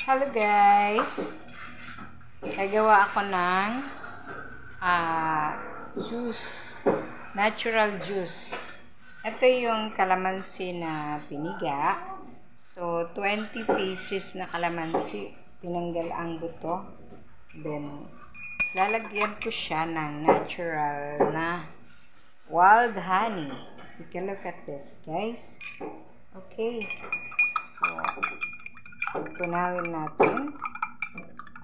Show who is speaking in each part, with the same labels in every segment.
Speaker 1: Hello guys! Nagawa ako ng juice. Natural juice. Ito yung kalamansi na piniga. So, 20 pieces na kalamansi. Tinanggal ang buto. Then, lalagyan ko siya ng natural na wild honey. You can look at this, guys. Okay. So, tunawin natin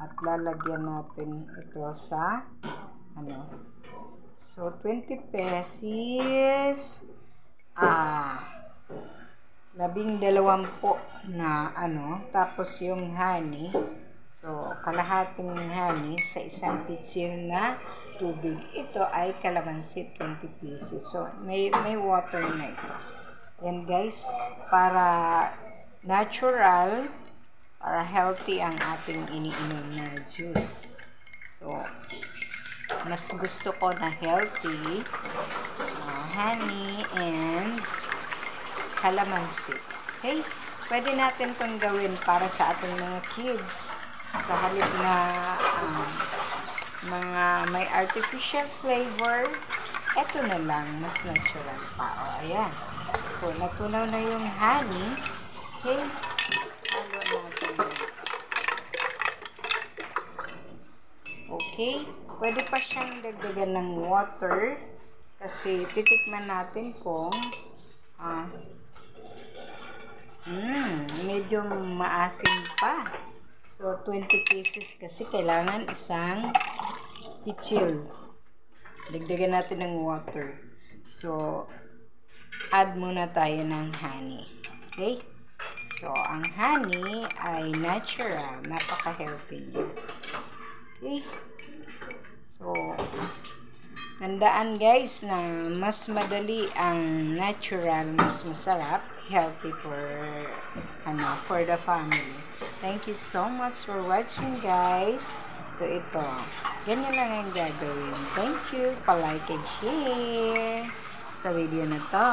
Speaker 1: at lalagyan natin ito sa so 20 pesos 12 na tapos yung honey, so kalahating honey sa isang pitsil na tubig. Ito ay kalamansi, 20 pieces. So may water na ito. Yan guys, para natural, para healthy ang ating iniinom na juice. So, mas gusto ko na healthy, honey and calamansi. Okay? Pwede natin itong gawin para sa ating mga kids. Sa halip na mga may artificial flavor, eto na lang, mas natural pa. O, ayan. So, natunaw na yung honey. Okay? Halo natin. Okay? Pwede pa siyang dagdagan ng water kasi titikman natin kung medyo maasim pa. So, 20 pieces kasi kailangan isang pitsil. Dagdagan natin ng water. So, add muna tayo ng honey. Okay? So, ang honey ay natural. Napaka-healthy niya. Okay? So, tandaan guys na mas madali ang natural, mas masarap, healthy for the family. Thank you so much for watching guys. Ito. Ganyan lang ang gagawin. Thank you. Pa-like and share sa video na to.